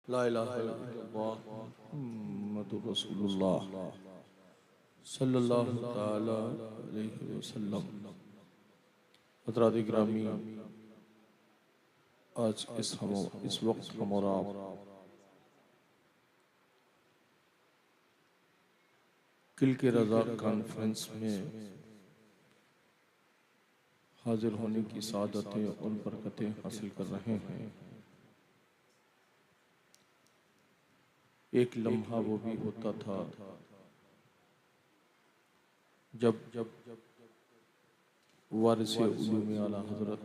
ला इलाहा इल्लल्लाह मुहम्मदुर रसूलुल्लाह सल्लल्लाहु ताला अलैहि वसल्लम। हज़रात गिरामी, आज इस वक्त हम और आप किल के रज़ा कॉन्फ्रेंस में हाजिर होने की सादतें और बरकतें हासिल कर रहे हैं। एक लम्हा वो भी होता था जब वारिसे उलूम आला हज़रत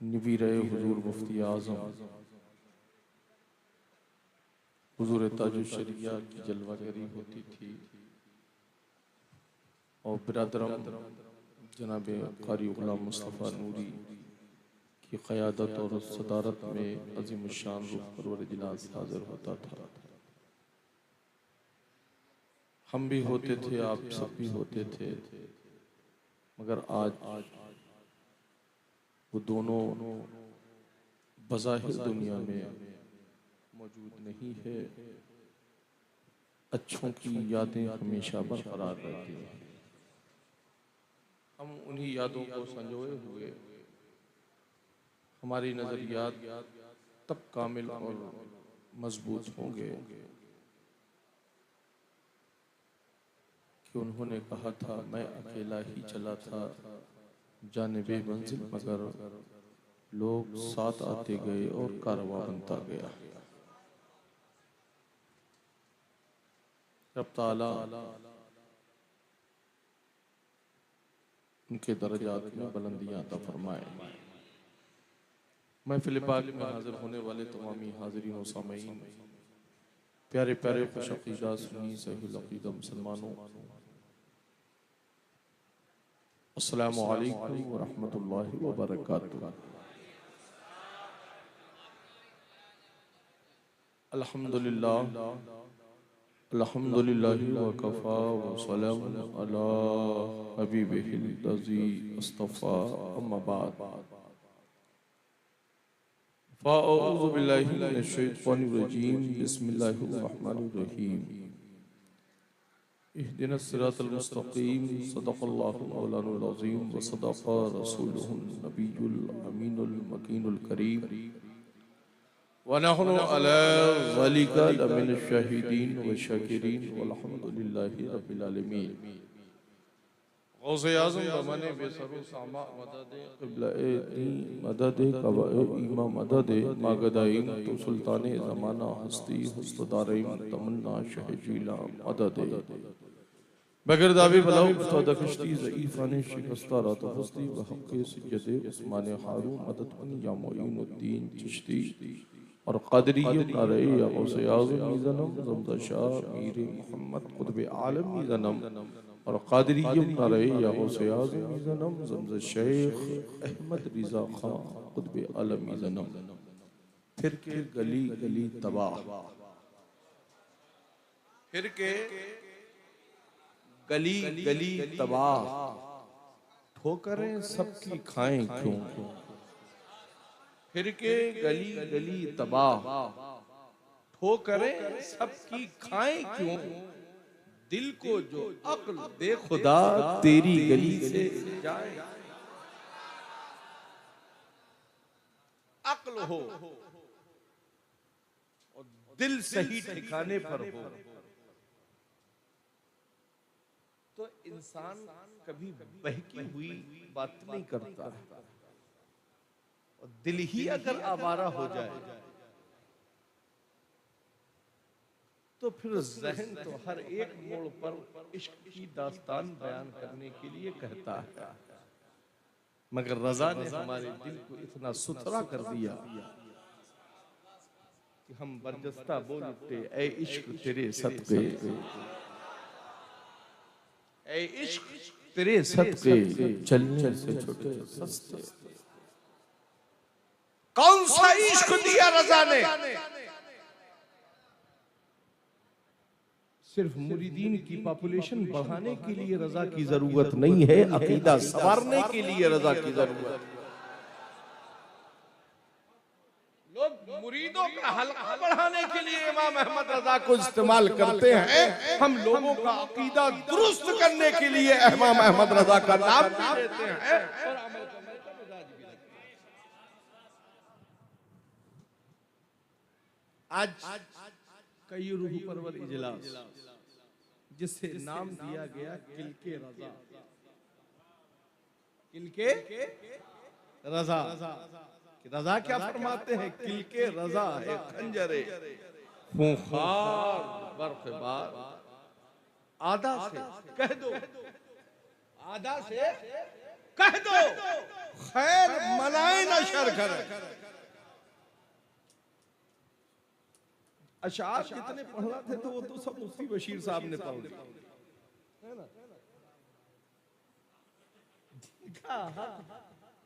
नबीरे हुजूर मुफ्ती आज़म हुजूर ताजुश शरिया की जलवागरी होती थी और बिरादरम जनाब कारी गुलाम मुस्तफ़ा नूरी की क़यादत और सदारत में अज़ीम शान रूह परवर इजलास हाजिर होता था। हम भी होते थे, आप सब भी होते थे, मगर आज वो दोनों बज़ाहिर दुनिया में मौजूद नहीं है। अच्छों की यादें हमेशा बरकरार रहती हैं। हम उन्हीं यादों को संजोए हुए हमारी नज़रियात तब कामिल और मजबूत होंगे कि उन्होंने कहा था, मैं अकेला ही चला था जानिबे मंजिल, मगर लोग साथ आते गए और कारवां बनता गया। रब ताला उनके दर्जात में बुलंदियां अता फरमाए। महफिल पाक में हाजिर होने वाले तमामी हाज़िरीन और सामईन, प्यारे प्यारे खुशअक़ीदा सुन्नी सहीहुल अक़ीदा मुसलमानों, अस्सलामु अलैकुम व रहमतुल्लाहि व बरकातुहू। अल्हम्दुलिल्लाह अल्हम्दुलिल्लाहि व कफ़ा व सलामुन अला हबीबिहिल लज़ी इस्तफ़ा, अम्मा बाद। फ़अऊज़ु बिल्लाहि मिनश शैतानिर रजीम, बिस्मिल्लाहिर रहमानिर रहीम। इहदिनस सिरातल मुस्तक़ीम, सदक़ल्लाहुल मौलानुल अज़ीम व सदक़ रसूलुहुन नबियुल अमीनुल मकीनुल करीम व नहनु अला ज़ालिका लमिनश शाहिदीन व शाकिरीन वल्हम्दुलिल्लाहि रब्बिल आलमीन। गौसे आज़म बमने बेसरो सामा मददे क़िबला-ए दी मददे कवाए ईमा मददे मागदाइन तो सुल्ताने ज़माना हस्ती हुस्तादारीम तमन्ना शहजीला मददे बगैर दावी बलाउ उस्ताद कश्ती ज़ईफ़ाने शिकस्ता रात हस्ती व हक़े सज्जदे उस्मान हारून मदद कन या मोइनुद्दीन चिश्ती और क़ादरिय्यत नारे या गौसे आज़म मीज़नम ज़मज़ा शाह मीर मोहम्मद क़ुत्ब आलम मीज़नम और क़ादरिय्यत नारे या गौसे आज़म मीज़नम ज़मज़ा शेख अहमद रिज़ा खां क़ुत्ब आलम मीज़नम। फिर के गली गली तबाह, फिर के गली गली तबाह, ठोकरें सबकी खाएं क्यों। फिर के गली गली तबाह, ठोकरें सबकी खाएं क्यों। दिल को जो अक्ल दे खुदा तेरी गली से जाए। अक्ल हो और दिल सही ठिकाने पर हो तो इंसान कभी बहकी हुई बात नहीं करता। और दिल ही अगर आवारा हो जाए तो फिर ज़हन तो हर एक मोड़ पर इश्क की दास्तान बयान करने के लिए कहता है। मगर रज़ा ने हमारे दिल को इतना सुथरा कर दिया कि हम बरजस्ता बोल उठते, ऐ इश्क तेरे सदक़े, ऐ इश्क तेरे सदक़े चलने से छूटे सस्ते। कौन सा इश्क दिया रज़ा ने, सिर्फ मुरीदीन की पॉपुलेशन बढ़ाने के लिए रज़ा की जरूरत नहीं है, अकीदा संवारने के लिए रज़ा की जरूरत है। मुरीदों का हल्का बढ़ाने के लिए इमाम अहमद रजा को इस्तेमाल करते हैं। हम लोगों का अकीदा दुरुस्त करने के लिए इमाम अहमद रजा का नाम भी लेते हैं और अमल करने का मिजाज भी रखते हैं। आज कई रूह परवर इजलास जिसे नाम दिया गया किलके रजा, किलके रजा। रजा क्या फरमाते हैं? किलके रजा है खंजरे खूंखार बर्फबार, आधा से कह दो, आधा से कह दो, खैर मनाए न शर करे। अशार जितने पढ़ना थे तो वो तो सब मुफ्ती बशीर साहब ने पढ़ लिया है ना।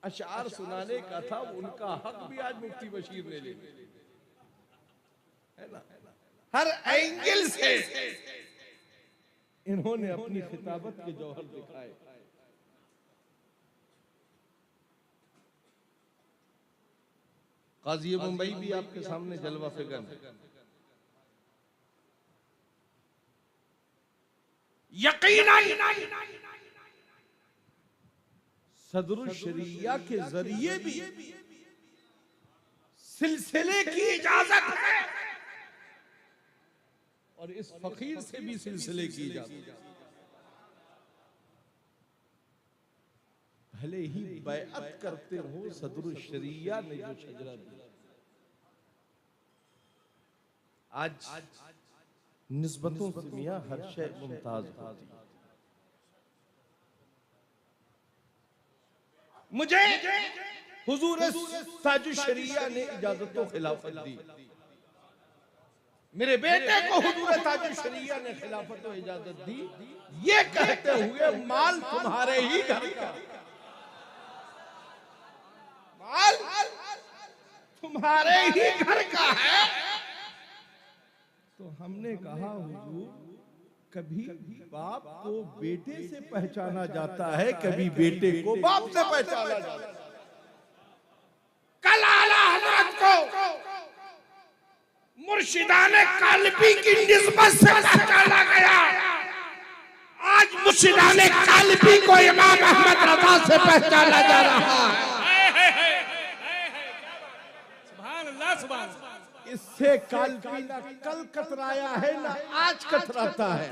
अशार सुनाने का था, उनका हक भी आज मुफ्ती बशीर ने ले लिया है ना। हर एंगल से इन्होंने अपनी खिताबत के जौहर दिखाए। काजी मुंबई भी आपके सामने जलवा फिगन है। यकीनन सदरुल शरिया के जरिए भी सिलसिले की इजाजत है और इस फकीर से भी सिलसिले की इजाजत। भले ही बैअत करते हो, सदरुल शरिया ने जो शजरा दिया, आज निस्बतों से मियां हर शय मुमताज होती है। मुझे हुजूर ताजुल शरिया ने इजाजत खिलाफत दी, मेरे बेटे को हुजूर ताजुल शरिया ने खिलाफत और इजाजत दी, ये कहते हुए माल तुम्हारे ही घर का, माल तुम्हारे ही घर का है। तो हमने कहा हुजूर, कभी बाप को बेटे से पहचाना जाता है, कभी बेटे को बाप से पहचाना जाता है। कल आला हजरत को मुर्शिदाने कालबी की निस्बत से पहचाना गया, आज मुर्शिदाने कालबी को इमाम अहमद रजा से पहचाना जा रहा है। सुभान अल्लाह, सुभान अल्लाह। इससे कालबी ना कल कतराया है ना आज कतराता है।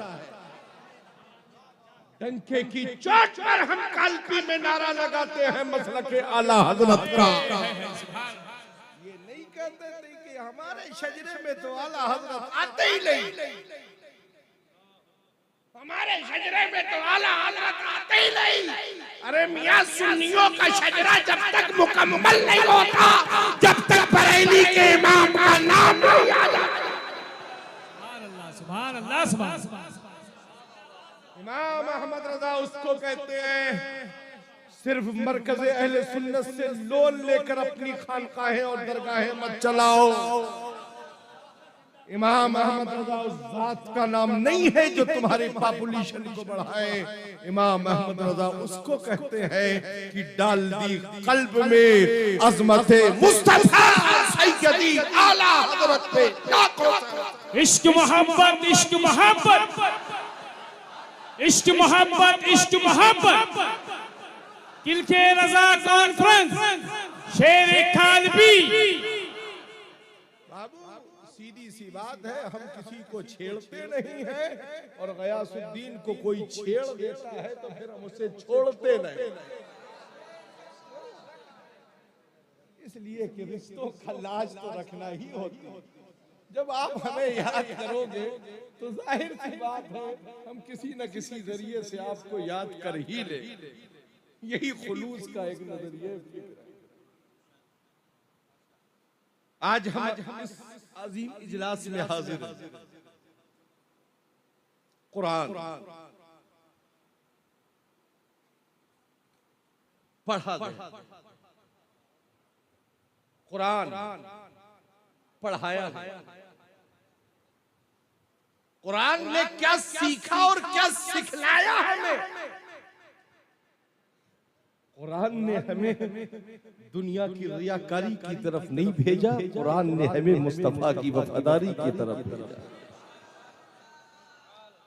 डंके की चोट पर हम कालबी में नारा लगाते हैं मसलके आला हजरत का। ये नहीं कहते थे कि हमारे शजरे में तो आला हजरत आते ही नहीं, हमारे शजरे में तो आला हजरत आते ही नहीं। अरे मियां, सुन्नियों का शजरा जब तक मुकम्मल नहीं होता, जब तक बरेली के इमाम का नाम नहीं आ जाता। सुभान अल्लाह, सुभान अल्लाह, सुभान अल्लाह। इमाम अहमद रजा उसको कहते हैं सिर्फ मरकज़े अहले सुन्नत से लोन लेकर अपनी खानकाहें और दरगाहें मत चलाओ। इमाम अहमद रजा उस जात का नाम नहीं है जो तुम्हारी पॉपुलेशन को बढ़ाए। इमाम अहमद रजा उसको कहते हैं कि डाल दी कल्ब में अज़मत मुस्तफा सैयदी आला हज़रत पे इश्क मोहब्बत, इश्क मोहब्बत, इश्क मोहब्बत, इश्क मोहब्बत। किलके रजा कॉन्फ्रेंस, शेर कालबी। सीधी सी बात है, हम किसी को छेड़ते नहीं हैं और गयासुद्दीन को कोई छेड़ देता है तो फिर हम उसे छोड़ते नहीं, इसलिए कि रिश्तों का लाज तो रखना ही होता है। जब आप हमें याद करोगे तो जाहिर सी बात है हम किसी न किसी जरिए से आपको याद कर ही ले। यही खुलूस का एक नजरिया। आज हम इस अजीम इजलास में हाजिर हैं। कुरान पढ़ा गया, कुरान पढ़ाया गया। कुरान ने क्या सीखा और क्या सिखलाया हमें? कुरान ने हमें दुनिया की रियाकारी की तरफ नहीं भेजा, कुरान ने हमें मुस्तफा की वफादारी की तरफ भेजा।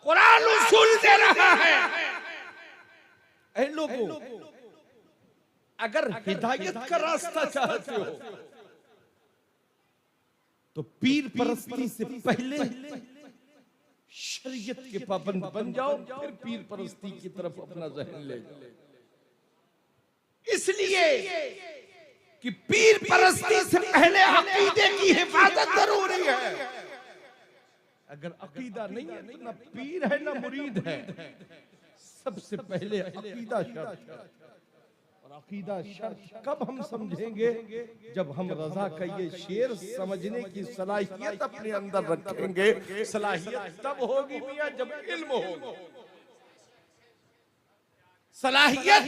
कुरान उसूल दे रहा है, ऐ लोगों, अगर हिदायत का रास्ता चाहते हो तो पीर परस्ती से पहले शरीयत के पाबंद बन जाओ, फिर पीर परस्ती की तरफ अपना जहन ले जाओ। इसलिए कि पीर परस्ती से पहले अकीदे की हिफाजत जरूरी है। अगर अकीदा नहीं है तो ना पीर है ना मुरीद है। सबसे पहले अकीदा शर्त है। और अकीदा शर्त कब हम समझेंगे? जब हम रजा का ये शेर समझने की सलाहियत अपने अंदर रखेंगे। सलाहियत तब होगी मियां जब इल्म होगा। सलाहियत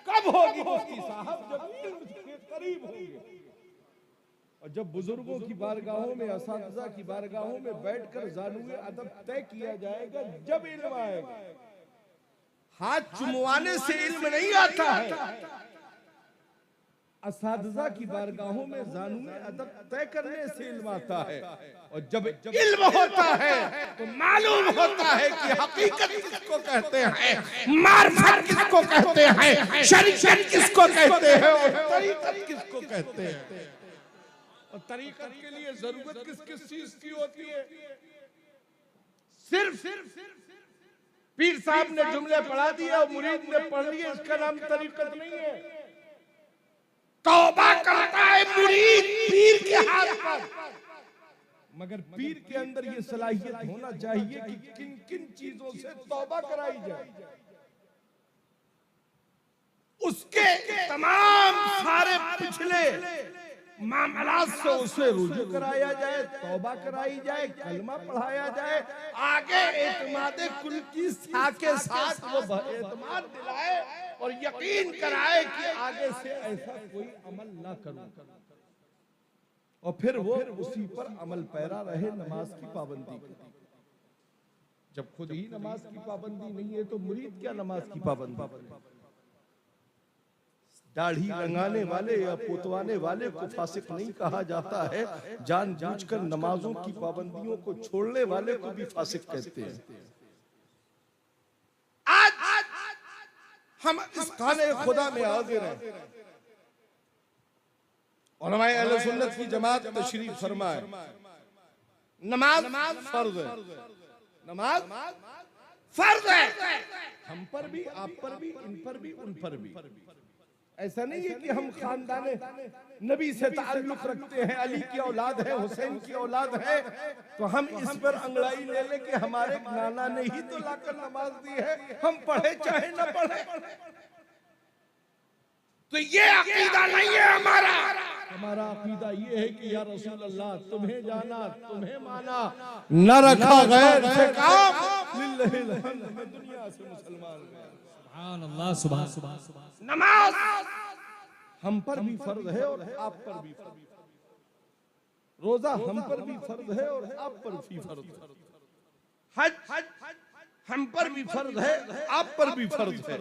कब होगी मुफ्ती साहब? जब इल्म के करीब होंगे। और जब बुजुर्गों की बारगाहों में, असातिज़ा की बारगाहों में बैठकर ज़ानुए अदब तय किया जाएगा, जब इल्म आएगा। हाथ चुमवाने से इल्म नहीं आता है। असातिज़ा की बारगाहों में ज़ानुए अदब तय करने से इल्म आता है। और जब इल्म होता है तो मालूम होता है कि हकीकत किसको कहते हैं, मार्फत किसको कहते हैं, शरीयत किसको कहते हैं और तरीक़त किसको कहते हैं। और तरीक़त के लिए जरूरत किस किस चीज की होती है? सिर्फ पीर साहब ने जुमले पढ़ा दिए और मुरीद ने पढ़ लिए, इसका नाम तरीक़त नहीं है। तौबा करता है मुरीद पीर के हाथ पर, मगर पीर के अंदर ये सलाहियत होना चाहिए कि किन किन चीजों से तौबा कराई जाए। उसके तमाम सारे पिछले मामलात से उसे रुजू कराया जाए, तौबा कराई जाए, कलमा पढ़ाया जाए, आगे एतमादे कुल की के साथ वो एतमाद दिलाए और यकीन कराए कि आगे से ऐसा कोई अमल ना करूं। और फिर वो उसी पर अमल पैरा रहे, नमाज की पाबंदी करे। जब खुद ही नमाज की पाबंदी नहीं है तो मुरीद क्या नमाज की पाबंदी करे? दाढ़ी रंगाने वाले या पोतवाने वाले को फासिक नहीं कहा जाता है, जानबूझकर नमाजों की पाबंदियों को छोड़ने वाले को भी फासिक कहते हैं। आज हम इस खाने खुदा में हाजिर हैं। उलमाए अहले सुन्नत की जमात तशरीफ फरमाए, नमाज फर्ज है, नमाज फर्ज है। हम पर भी, आप पर भी, इन पर भी, उन पर भी। ऐसा नहीं है कि हम खानदाने नबी से ताल्लुक रखते हैं, अली की औलाद है, हुसैन की औलाद है, तो हम इस पर अंगड़ाई ले लें कि हमारे नाना ने ही तो लाकर नमाज दी है, हम पढ़े चाहे न पढ़े। तो ये अकीदा नहीं है हमारा। हमारा अकीदा ये है कि या रसूल अल्लाह, तुम्हें जाना, तुम्हें माना, न रखा गैर से काम, लिल्लाहिल हम्द, मैं दुनिया से मुसलमान हूं। सुभान अल्लाह, सुभान सुभान। नमाज हम पर भी फर्ज है और आप पर भी फर्ज है। रोजा हम पर भी फर्ज है और आप पर भी फर्ज है। हज हम पर भी फर्ज है, आप पर भी फर्ज है।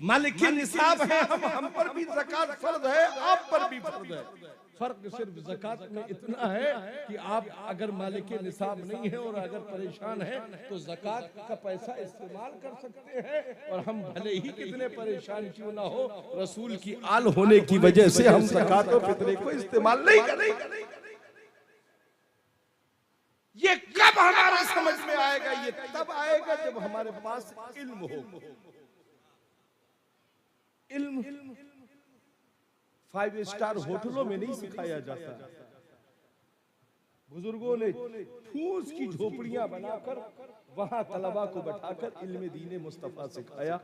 मालिक निसाब है, हम पर भी ज़कात फर्ज है, आप पर भी फर्ज है। फर्क सिर्फ ज़कात में इतना है कि आप अगर मालिक निसाब नहीं है और अगर परेशान है तो ज़कात का पैसा इस्तेमाल कर सकते हैं। और हम भले ही कितने परेशान क्यों ना हो, रसूल की आल होने की वजह से हम ज़कात और फितरे को इस्तेमाल नहीं करेंगे। ये कब हमारे समझ में आएगा? ये तब आएगा जब हमारे पास इल्म हो। इल्म 5 स्टार होटलों में नहीं सिखाया जाता। बुजुर्गों ने फूस की झोपड़ियां बनाकर वहां तलबा को बैठाकर इल्म दीने मुस्तफा सिखाया।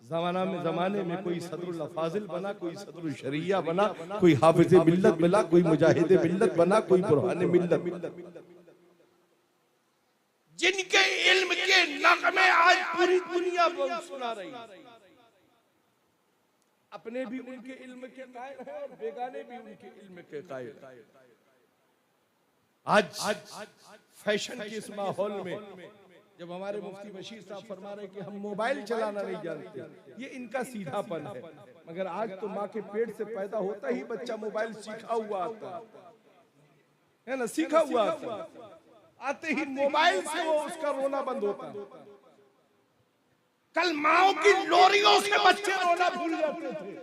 जमाने में कोई सदरुल अफाजिल बना, कोई सदरुल शरिया बना, कोई हाफिज मिल्लत बना, कोई मुजाहिद मिल्लत बना, कोई बुरहान मिल्लत। जिनके इल्म के नगमे आज पूरी दुनिया सुना रही, अपने भी उनके इल्म के कायल हैं और बेगाने भी उनके इल्म के कायल हैं। आज फैशन के इस माहौल में जब हमारे मुफ्ती बशीर साहब फरमा रहे कि हम मोबाइल चलाना नहीं जानते, ये इनका सीधापन है। मगर आज तो माँ के पेट से पैदा होता ही बच्चा मोबाइल सीखा हुआ आता है ना, सीखा हुआ आता, आते ही मोबाइल से वो उसका रोना बंद होता। कल माओ की लोरियों से बच्चे रोना भूल जाते थे,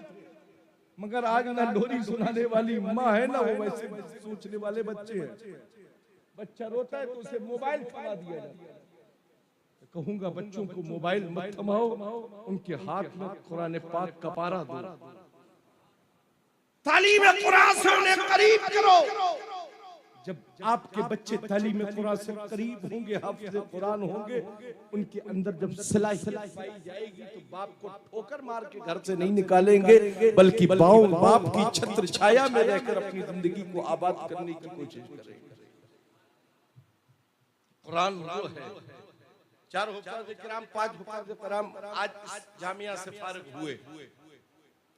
मगर आज ना लोरी सुनाने वाली माँ है ना वो वैसे सोचने वाले बच्चे हैं। बच्चा रोता है तो उसे मोबाइल थमा दिया जाता है। कहूंगा बच्चों को मोबाइल मत थमाओ, उनके हाथ में कुरान पाक का पारा दो, तालीम कुरान से उन्हें करीब करो। जब आपके बच्चे तालीम कुरान से करीब होंगे, हाफिज़ कुरान होंगे, उनके अंदर जब सलाहियत पाई जाएगी तो बाप को ठोकर मार के घर से नहीं निकालेंगे, बल्कि बाप की छत्र छाया में रहकर अपनी जिंदगी को आबाद करने की कोशिश करेंगे। कुरान वो है। 4 हुफ़ाज़ किराम 5 हुफ़ाज़ किराम आज इस जामिया से फारिग हुए,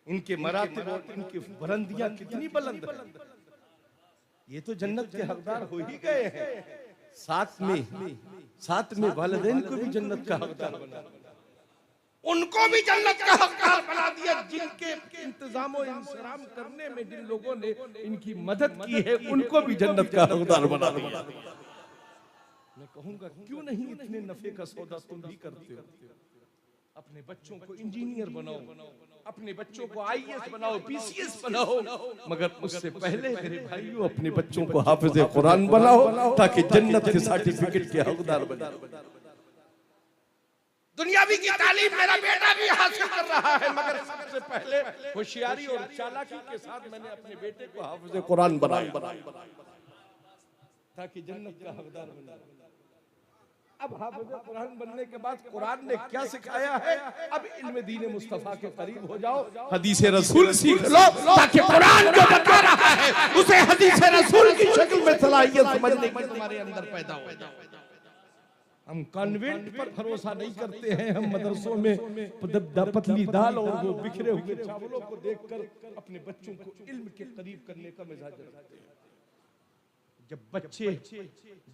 इनके मरातिब और इनकी बुलंदियां कितनी बुलंद हैं। ये तो जन्नत के हकदार हो ही गए हैं, साथ में वालिदैन को भी जन्नत का हकदार बना, उनको भी जन्नत का हकदार बना दिया। जिनके इंतजाम और इंतजाम करने में जिन लोगों ने इनकी मदद की है, उनको भी जन्नत का हकदार बना दिया। मैं कहूंगा क्यों नहीं इतने नफे का सौदा तुम भी करते हो। अपने बच्चों को इंजीनियर बनाओ, अपने बच्चों को IAS बनाओ, PCS बनाओ, मगर उससे पहले मेरे भाइयों अपने बच्चों को हाफिज़ कुरान बनाओ ताकि जन्नत के सर्टिफिकेट के हकदार बने। दुनियावी की तालीम मेरा बेटा भी हासिल कर रहा है, मगर सबसे पहले होशियारी और चालाकी के साथ मैंने अपने बेटे को हाफिज़ कुरान बनाया ताकि जन्नत का हकदार बने। अब हाफिज़ कुरान बनने के बाद कुरान ने क्या सिखाया है, अब इल्म दीन मुस्तफा के करीब हो जाओ, हदीस रसूल सीख लो ताकि कुरान जो बता रहा है उसे हदीस रसूल की शक्ल में सलाहियत समझने की तुम्हारे अंदर पैदा हो जाए। हम कॉन्वेंट पर भरोसा नहीं करते हैं, हम मदरसों में पतली दाल और वो बिखरे हुए चावलों को देखकर अपने बच्चों को इल्म के करीब करने का मिजाज रखते हैं। जब बच्चे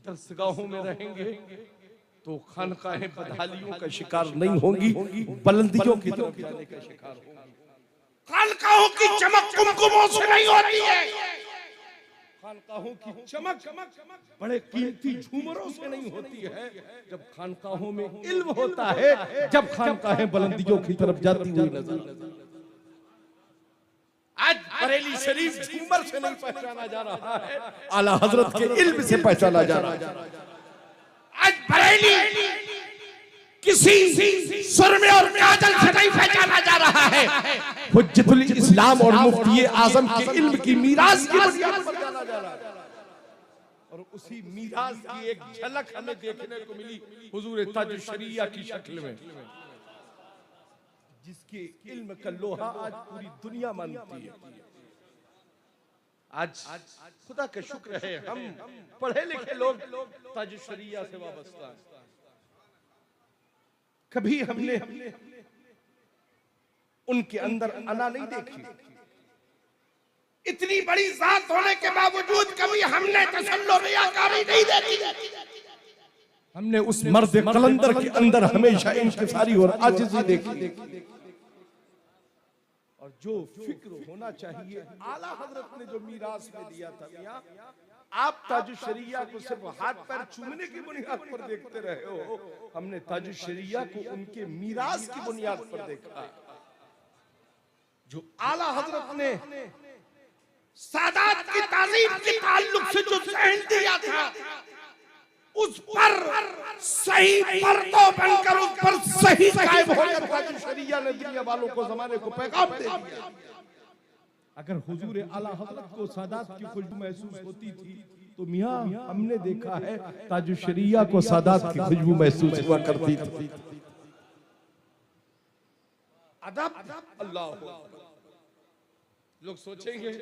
दरसगाहों में रहेंगे तो खानकाहें बदहालियों का शिकार नहीं होंगी, बुलंदियों की तरफ जाने का शिकार होंगी। खानकाहों की चमक कुमकुमों से नहीं होती है, खानकाहों की चमक बड़े कीमती झूमरों से नहीं होती है। जब खानकाहों में इल्म होता है, जब खानकाहें बुलंदियों की तरफ जाती हुई नजर। आज बरेली शरीफ झूमर से नहीं पहचाना जा रहा है, आला हजरत के इल्म से पहचाना जा रहा है। आज बरेली किसी सुरमे और काजल से नहीं पहचाना जा रहा है, हुज्जतुल इस्लाम और मुफ्ती आजम के इल्म की मीरास की बुनियाद पर जाना जा रहा है। और उसी मीरास की एक झलक हमें देखने को मिली हुजूर ताजुल शरिया की शक्ल में, जिसके इल्म का लोहा आज पूरी दुनिया मानती है। आज खुदा का शुक्र है हम पढ़े लिखे लोग ताजुल शरिया से वाबस्ता हैं। कभी हमने उनके अंदर अना नहीं देखी, इतनी बड़ी जात होने के बावजूद कभी हमने तसल्लुल रियाकारी नहीं देखी। हमने उस मर्द कलंदर के अंदर हमेशा इंकिसारी और आजिज़ी देखी। और जो फिक्र होना चाहिए आला हजरत ने जो मीरास में दिया था, मियां आप ताजुल शरिया को सिर्फ हाथ पैर चूमने की बुनियाद पर देखते रहे हो, हमने ताजुल शरिया को उनके मीरास की बुनियाद पर देखा। जो आला हजरत ने सादात की ताज़ीम के ताल्लुक से जो सहन दिया था, उस पर सही पर्दों बनकर उस पर सही कायम होकर ताजुल शरिया ने दुनिया वालों को जमाने को पैगाम दे दिया। अगर हुजूर आला हजरत को सादात की खुशबू महसूस होती थी तो मियां हमने देखा है ताजुल शरिया को सादात की खुशबू महसूस हुआ करती थी। अदब अल्लाह। लोग सोचेंगे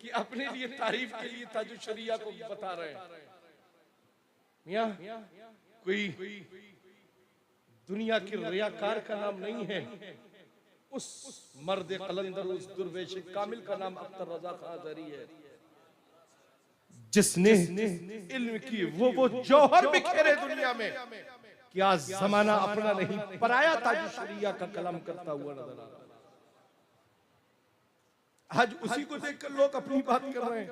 कि अपने लिए तारीफ के लिए ताजुल शरिया को बता रहे हैं। मियां कोई दुनिया के रियाकार का नाम नहीं है, उस मर्द कलंदर, उस दुर्वेश कामिल का नाम अख्तर रजा खाजरी है, जिसने इल्म की वो जौहर बिखेरे दुनिया में। क्या जमाना अपना नहीं, पराया ताज शरिया का कलाम करता हुआ नजर आ रहा है। आज उसी को देखकर लोग अपनी बात कर रहे हैं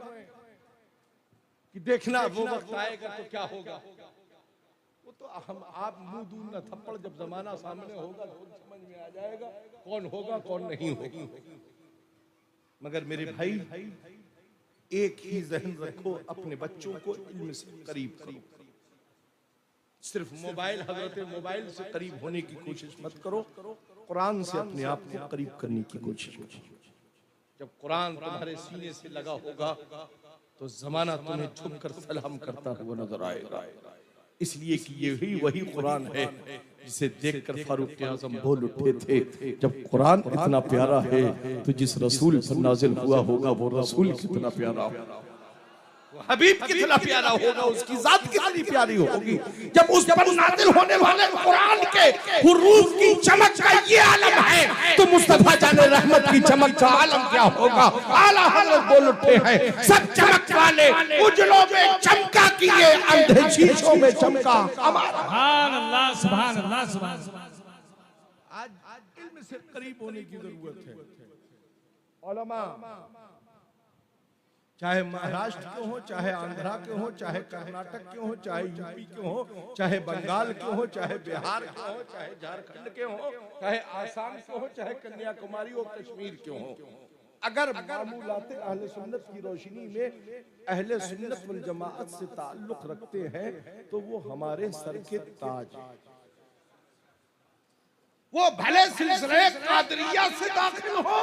कि देखना वो वक्त आएगा तो क्या होगा। वो तो हम आप मुंह दूर न थप्पड़, जब जमाना सामने होगा तो समझ में आ जाएगा कौन होगा कौन नहीं होगा। मगर मेरे भाई एक ही जहन रखो, अपने बच्चों को इल्म से करीब करो। सिर्फ मोबाइल, हजरत मोबाइल से करीब होने की कोशिश मत करो, कुरान से अपने आप को करीब करने की कोशिश करो। जब कुरान तुम्हारे सीने से लगा होगा तो जमाना तुम्हें झुककर सलाम करता हुआ नजर आएगा। इसलिए कि ये ही वही कुरान है जिसे देखकर फारूक आज़म बोल उठे थे, जब कुरान इतना प्यारा है तो जिस रसूल पर नाजिल हुआ होगा वो रसूल कितना प्यारा होगा, हबीब कितना प्यारा होगा, उसकी जात कितनी प्यारी होगी। जब उस पर नाज़िल होने वाले कुरान के हुरूफ की चमक का ये आलम है तो मुस्तफा जाने रहमत की चमक का आलम क्या होगा। आला हज़रत बोल उठे हैं, सब चमक वाले उजलों में चमका कि ये अंधे शीशों में चमका हमारा। सुभान अल्लाह, सुभान अल्लाह, सुभान अल्लाह। आज इल्म से करीब होने की जरूरत है। उलमा चाहे महाराष्ट्र के हो, चाहे आंध्रा के हो, चाहे कर्नाटक के हो, चाहे यूपी के हो, चाहे बंगाल के हो, चाहे बिहार के हो, चाहे झारखंड के हो, चाहे आसाम के हो, चाहे कन्याकुमारी और कश्मीर के हो, अगर मामूलाते अहले सुन्नत की रोशनी में अहले सुन्नत वल जमाअत से ताल्लुक रखते हैं तो वो हमारे सर के ताज। वो भले सिलसिले कादरिया से दाखिल हो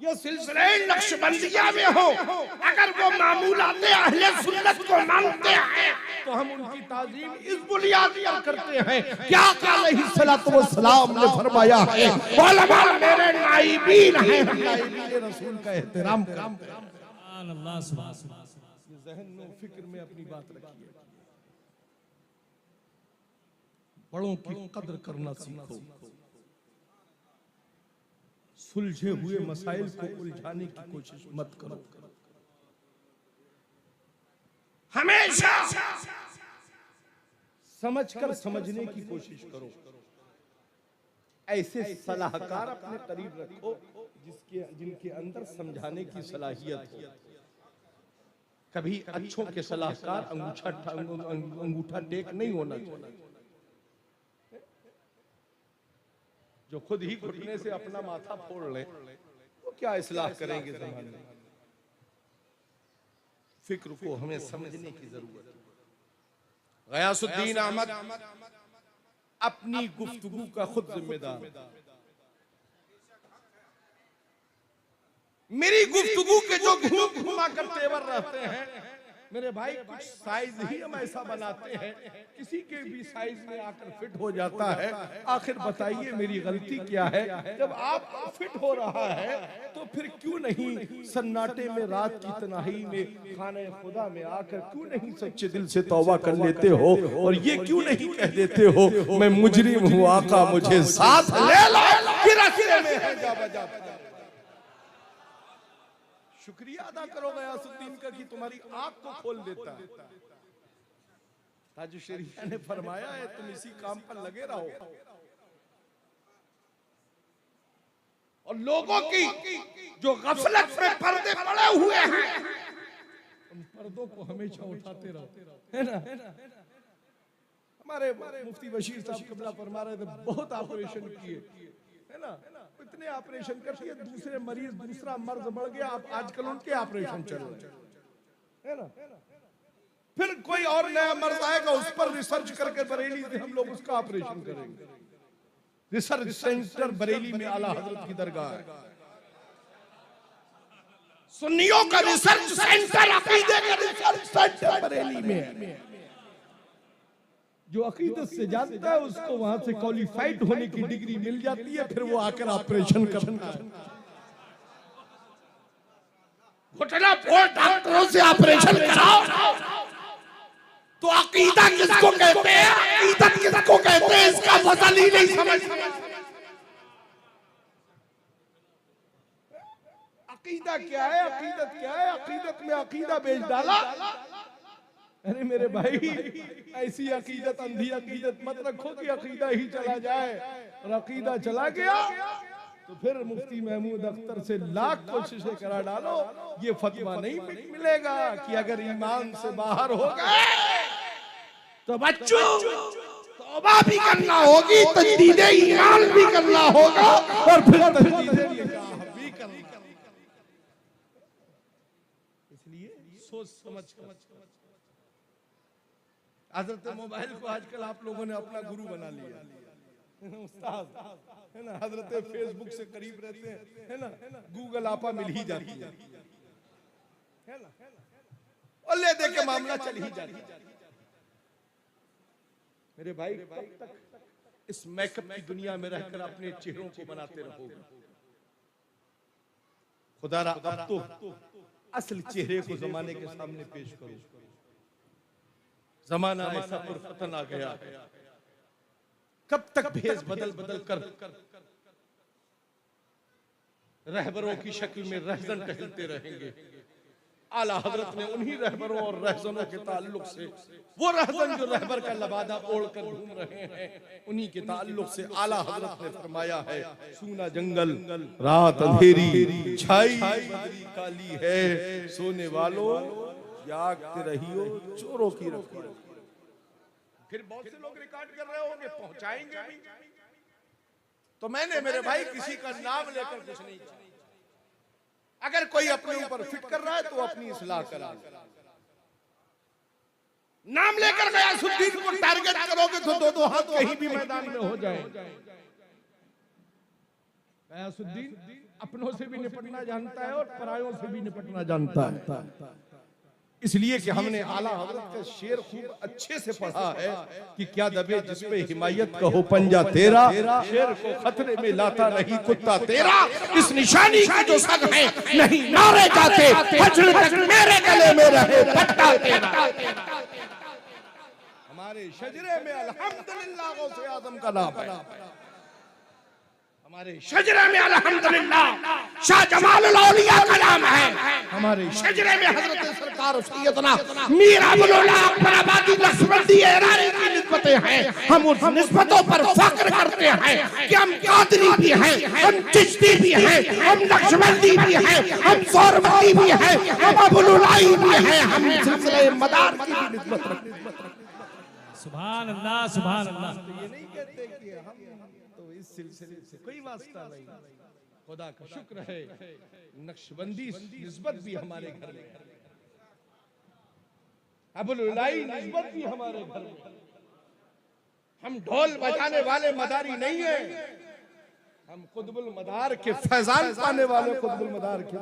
या सिलसिले नक्शबंदिया में हो, अगर वो मामूलाते अहले सुन्नत को मानते हैं तो हम उनकी ताजीम इस बुनियाद पर करते हैं। क्या अलैहिस्सलातु वस्सलाम ने फरमाया है, उलमा मेरे नाइबीन हैं, नाइबीन रसूल का एहतराम करें। सुभान अल्लाह, सुभान अल्लाह। ये ज़हन में फिक्र में अपनी बात रखिए, बड़ों की कद्र करना सीखो, सुलझे हुए मसाइल को उलझाने की कोशिश मत करो। हमेशा समझकर समझने की कोशिश करो। ऐसे सलाहकार अपने करीब रखो जिनके अंदर समझाने की सलाहियत हो। कभी अच्छों के सलाहकार अंगूठा टेक नहीं होना चाहिए, जो खुद ही घुटने से अपना माथा फोड़ ले वो क्या इस्लाह करेंगे ज़माने में। फिक्र को हमें समझने की जरूरत है। गयासुद्दीन अहमद अपनी गुफ्तगू का खुद जिम्मेदार। मेरी गुफ्तगू के जो घुमा कर तेवर रहते हैं मेरे भाई, कुछ साइज ही हम ऐसा बनाते हैं किसी के भी साइज में आकर फिट हो जाता है। आखिर बताइए मेरी गलती क्या है? जब आप फिट हो रहा है तो फिर क्यों नहीं सन्नाटे में रात की तन्हाई में खाने खुदा में आकर क्यों नहीं सच्चे दिल से तौबा कर लेते हो और ये क्यों नहीं कह देते हो मैं मुजरिम हूँ आका मुझे साथ ले लो, फिर रास्ते में है जा बजा। शुक्रिया अदा करो गयासुद्दीन का कि तुम्हारी आंख को खोल देता है। ताजु शरीया ने फरमाया है तुम इसी काम पर लगे रहो और लोगों की जो गफलत में पर्दे पड़े हुए हैं उन पर्दों को हमेशा उठाते रहो, है ना। हमारे मुफ्ती बशीर साहब क़िबला फरमा रहे थे बहुत ऑपरेशन किए, है ना, इतने ऑपरेशन कर दिए, दूसरे मरीज दूसरा मर्ज बढ़ गया, अब आजकल उनके ऑपरेशन चल रहे हैं, है ना। फिर कोई और नया मर्ज आएगा उस पर रिसर्च करके बरेली से हम लोग उसका ऑपरेशन करेंगे। रिसर्च सेंटर बरेली में आला हजरत की दरगाह है, सुन्नियों का रिसर्च सेंटर, अकीदे का रिसर्च सेंटर बरेली में है। जो अकीदत से जानता है उसको वहां से क्वालिफाइड होने की डिग्री मिल जाती है, फिर वो आकर ऑपरेशन करता है। घुटना फोड़ डॉक्टरों से ऑपरेशन कराओ तो अकीदा किसको कहते हैं, अकीदत किसको कहते हैं इसका फजल ही नहीं समझ। अकीदा क्या है, अकीदत क्या है? अकीदत में अकीदा बेच डाला, अरे मेरे भाई, ऐसी अकीदत, अंधी अकीदत मत रखो कि अकीदा ही चला जाए, और अकीदा चला गया तो फिर मुफ्ती महमूद अख्तर से लाख कोशिशें करा डालो, ये फतवा नहीं मिलेगा कि अगर ईमान से बाहर हो गए तो बच्चों तौबा भी करना होगी, तजदीद ईमान भी करना होगा, और फिर तजदीद निकाह भी करना होगा। इसलिए सोच समझ कर। हजरत मोबाइल को आजकल आप लोगों ने अपना गुरु बना लिया, उस्ताद है ना। हजरत फेसबुक से करीब रहते हैं, है ना। गूगल आपा मिल ही जाती है ना, और ले दे के मामला चल ही जाता है। मेरे भाई, कब तक इस मेकअप की दुनिया में रहकर अपने चेहरों को बनाते रहोगे? खुदारा अब तो असल चेहरे को जमाने के सामने पेश करो। जमाना ऐसा पुरफतन आ गया, कब तक भेष बदल बदल कर रहबरों की शक्ल में रहजन टहलते रहेंगे? आला हजरत ने उन्हीं रहबरों और रहजनों के ताल्लुक से, वो रहजन जो रहबर का लबादा ओढ़ कर घूम रहे हैं, उन्हीं के ताल्लुक से आला हजरत ने फरमाया है, सूना जंगल रात अंधेरी, छाई बदरी काली है, सोने वालों जागते रहियो, चोरों की रखी। फिर बहुत से लोग रिकॉर्ड कर रहे होंगे, पहुंचाएंगे भी। तो मैंने मेरे भाई किसी का नाम लेकर कुछ नहीं किया। अगर कोई अपने ऊपर फिट कर रहा है तो अपनी इस्लाह करा। नाम लेकर गयासुद्दीन को टारगेट करोगे तो दो हाथ कहीं भी मैदान में हो जाए। गयासुद्दीन अपनों से भी निपटना जानता है और परायों से भी निपटना जानता है। इसलिए कि हमने आला हजरत का शेर खूब अच्छे से पढ़ा है कि क्या दबे जिस पे हिमायत का हो पंजा तेरा, शेर को खतरे में लाता नहीं कुत्ता तेरा, इस निशानी की जो सग है नहीं नारे जाते, हजर तक मेरे गले में रहे पट्टा तेरा। हमारे शजरे में अल्हम्दुलिल्लाह गौसे आजम का नाम है, हमारे शजरे में अल्हम्दुलिल्लाह शाह जमालुल औलिया का नाम है, हमारे शजरे में हजरत सरकार सैयदना मीर अबुल उला अकबराबादी नक्शबंदी ईरानी की निस्बतें हैं। हम उस निस्बतों पर फख्र करते हैं कि हम कादरी भी हैं, हम चिश्ती भी हैं, हम नक्शबंदी भी हैं, हम सोरबती भी हैं, हम अबुल उलाई भी हैं, हम सिलसिले मदार की भी निस्बत रखते हैं। सुभान अल्लाह, सुभान अल्लाह। ये नहीं कहते कि हम तो इस सिलसिले से कोई वास्ता नहीं। खुदा का शुक्र है नक्शबंदी निस्बत भी हमारे घर में, अबुल उलाई निस्बत भी हमारे घर में। हम ढोल बजाने वाले मदारी नहीं है, हम कुतुबुल मदार के फैजान पाने वाले कुतुबुल मदार के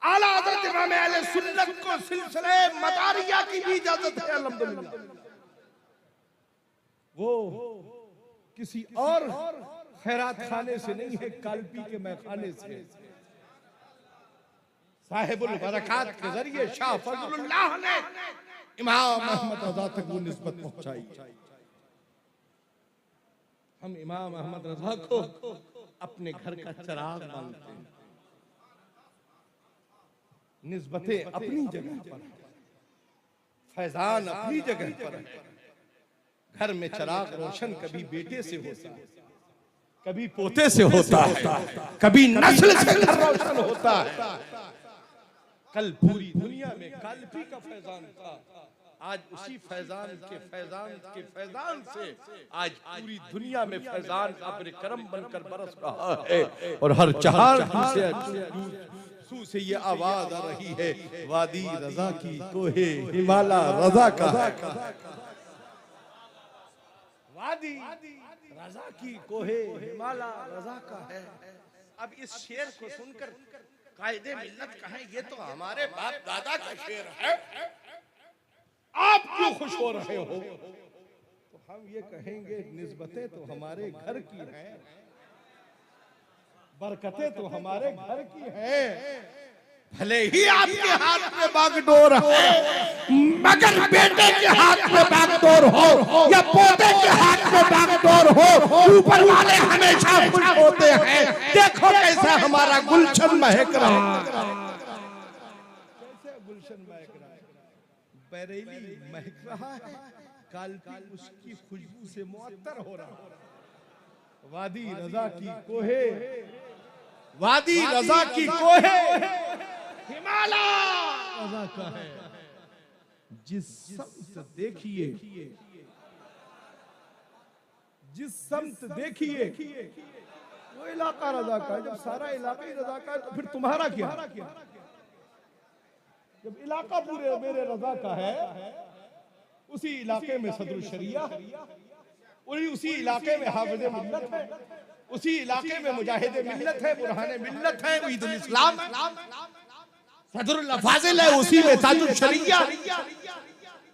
आला हज़रत इमाम अहले सुन्नत को सिलसिले मदारिया की भी इजाजत है अल्हम्दुलिल्लाह। वो किसी और खैरात खाने से नहीं है, कालपी के मैखाने से। साहिबुल बरकात के जरिए शाह फजलुल्लाह ने इमाम अहमद रज़ा तक वो निस्बत पहुंचाई। हम इमाम अहमद रज़ा को अपने घर का चिराग मानते हैं। निस्बतें अपनी जगह पर, फैजान अपनी जगह पर। घर में चिराग रोशन कभी बेटे से होता है, कभी पोते से होता है, कभी नस्ल से घर रोशन होता है। कल पूरी दुनिया में कालपी का फैजान था, आज उसी फैजान के फैजान से आज पूरी दुनिया में फैजान अब्र करम बनकर बरस रहा है। और हर चार सू से ये आवाज आ रही है, वादी रजा की कोहे हिमाला रजा का, वादी रजा की कोहे हिमाला रजा का है। अब इस शेर को सुनकर कायदे मिल्लत कहें ये तो हमारे बाप दादा का शेर है, आप क्यों खुश हो रहे हो? तो हम ये कहेंगे निस्बतें तो हमारे घर की हैं, बरकतें तो हमारे घर की हैं। भले ही आपके हाथ में बागडोर है, मगर बेटे के हाथ में बागडोर हो या पोते के हाथ में बागडोर हो, ऊपर वाले हमेशा खुश होते हैं। देखो कैसा हमारा गुलशन महक रहा है, कैसे गुलशन महक रहा है। बरेली महक रहा है, कालपी उसकी खुशबू से मुअत्तर हो रहा है। वादी रजा की कोहे, वादी रजा की कोहे हिमालय रजा का है। जिस समत देखिए, जिस समत देखिए वो इलाका रजा का है। जब सारा इलाका ही रजा का है तो फिर तुम्हारा क्या? जब इलाका पूरे मेरे रजा का है, उसी इलाके में सदरुल शरिया, उसी इलाके में हाफिज मिल्लत है, उसी इलाके में मुजाहिद मिल्लत है, बुरहान मिल्लत है, ईदुल इस्लाम है, सदरुल अफाजिल है, उसी में ताजुल शरिया,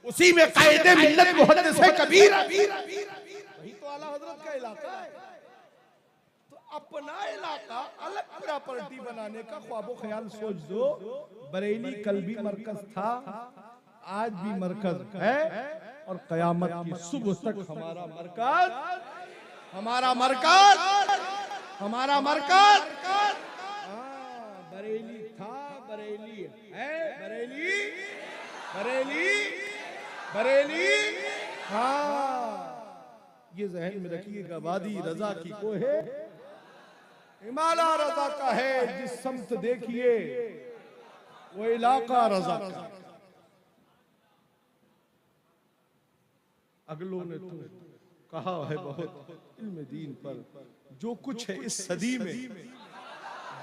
उसी में कायदे मिल्लत मुहद्दिस कबीर। वही तो आला हजरत का इलाका है। तो अपना इलाका अलग प्रॉपर्टी बनाने का ख्वाबो ख्याल सोच दो। बरेली कल भी मरकज था, आज भी मरकज है, और कयामत की सुबह तक हमारा मरकज, हमारा मरकज, हमारा मरकज बरेली था, बरेली है, बरेली, बरेली, बरेली। हाँ, ये जहन में रखिएगा। वादी रजा की कोहे हिमालय रजा का है। जिस समत देखिए वो इलाका रजा का। अगलों ने तो कहा है बहुत इल्म दीन पर, जो कुछ है इस सदी में,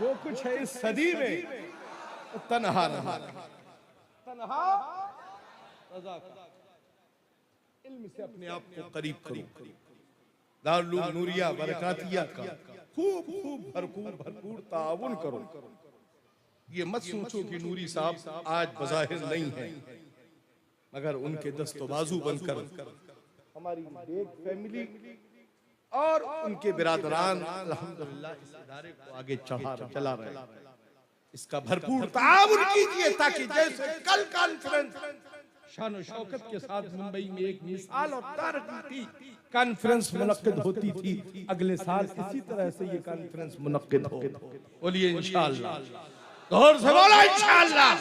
जो कुछ है इस सदी में, तो तन्हा रहा, तन्हा रजा का। इल्म से अपने आप को करीब करो। दारुल उलूम नूरिया बरकातिया का खूब खूब भरपूर ताउन करो। ये मत सोचो कि नूरी साहब आज बज़ाहिर नहीं है, मगर उनके दस्तो बाजू बनकर हमारी एक फैमिली और उनके बिरादरान अल्हम्दुलिल्लाह इस इदारे को आगे चला रहे हैं। इसका भरपूर ताउन कीजिए, ताकि जैसे कल कॉन्फ्रेंस शान शौकत के साथ मुंबई में एक मिसाल और तारीखी कॉन्फ्रेंस मुनक्किद होती थी, अगले साल इसी तरह से ये कॉन्फ्रेंस मुनक्किद हो। बोलिए इंशाअल्लाह, गौर से बोला इंशाअल्लाह।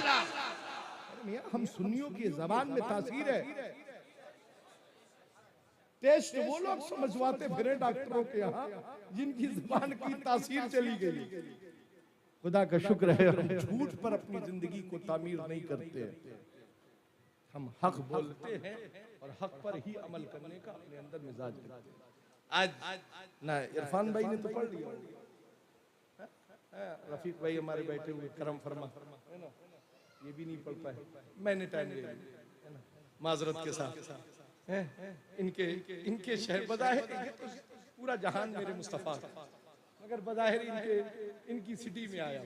हम सुन्नियों की ज़बान में तासीर है। टेस्ट वो लोग समझवाते फिरे डॉक्टरों के यहाँ जिनकी ज़बान की तासीर चली गई। खुदा का शुक्र है हम झूठ पर अपनी जिंदगी को तामीर नहीं करते हैं। हम हक बोलते हैं और हक पर ही अमल करने का अपने अंदर मिजाज रखते हैं। आज ना इरफान भाई ने तो पढ़ लिया, रफीक भाई हमारे बैठे हुए करम फरमा है ना, ये भी नहीं पढ़ पाए। मैंने टाइम ले लिया है ना, माजरत के साथ। इनके शहर बज़ाहिर तो पूरा जहान मेरे मुस्तफा, मगर बज़ाहिर इनकी सिटी में आया,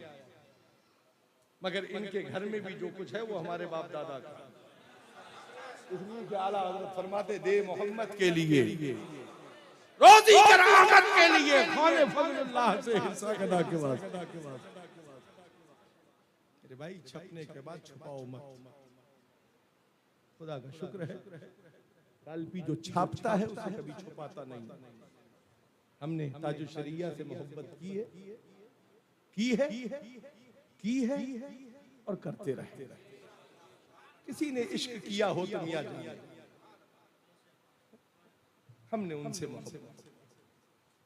मगर इनके घर में भी जो कुछ है वो हमारे बाप दादा का। इसलिए कि आला हज़रत फरमाते दे मोहम्मद के लिए, रोज़ी करामत के लिए, खाने फज़लुल्लाह से हिस्सा अदा के वास्ते। मेरे भाई छपने के बाद छुपाओ मत। खुदा का शुक्र है कालपी जो छापता है उसे कभी छुपाता नहीं। हमने ताजुल शरिया से मोहब्बत की है, की है, की है और करते रहे। किसी ने इश्क किया हो तो मियां जान, हमने उनसे मोहब्बत,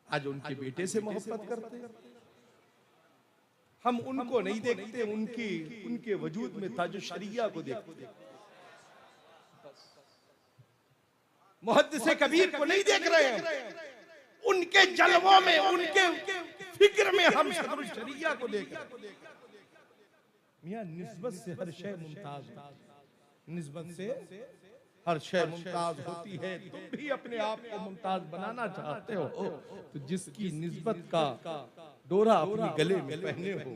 आज उनके बेटे से मोहब्बत करते हैं। हम उनको नहीं देखते, उनके वजूद में ताजुल शरिया को देखते हैं। मुहद्दिस कबीर को नहीं देख रहे हैं, उनके जलवों में, उनके फिक्र में हम सदरुल शरिया को देख रहे हैं। मियां निस्बत से हर शय मुमताज है, निस्बत से हर शय मुमताज होती है। तुम भी अपने आप को मुमताज बनाना चाहते हो तो जिसकी निस्बत का डोरा अपने गले में पहने हो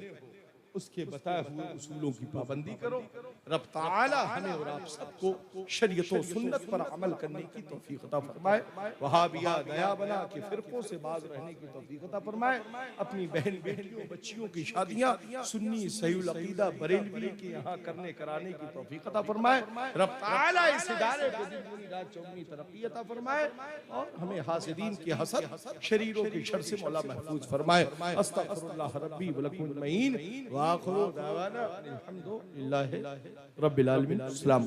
उसके बताए हुए उसूलों की पाबंदी करो। रब ताला हमें और आप सबको शरीयत और सुन्नत पर अमल करने की तौफीक अता फरमाए। वहाबिया दया बना के फिरकों से बाज रहने की तौफीक अता फरमाए। अपनी बहन बेटियों बच्चियों की शादियां सुन्नी सहीउल अकीदा बरेलवी के यहाँ करने कराने की तौफीक अता फरमाए। रब ताला इस इदारे को दिन दूनी रात चौगुनी तरक्की अता फरमाए और हमें हासिदीन की हसद शरीरों की शर से मौला महफूज फरमाए। अस्तगफिरुल्लाह रब्बी व लकुम अजमईन। वाखिरु दावाना अनिल हम्दुलिल्लाहि रब्बिल आलमीन। अस्सलाम।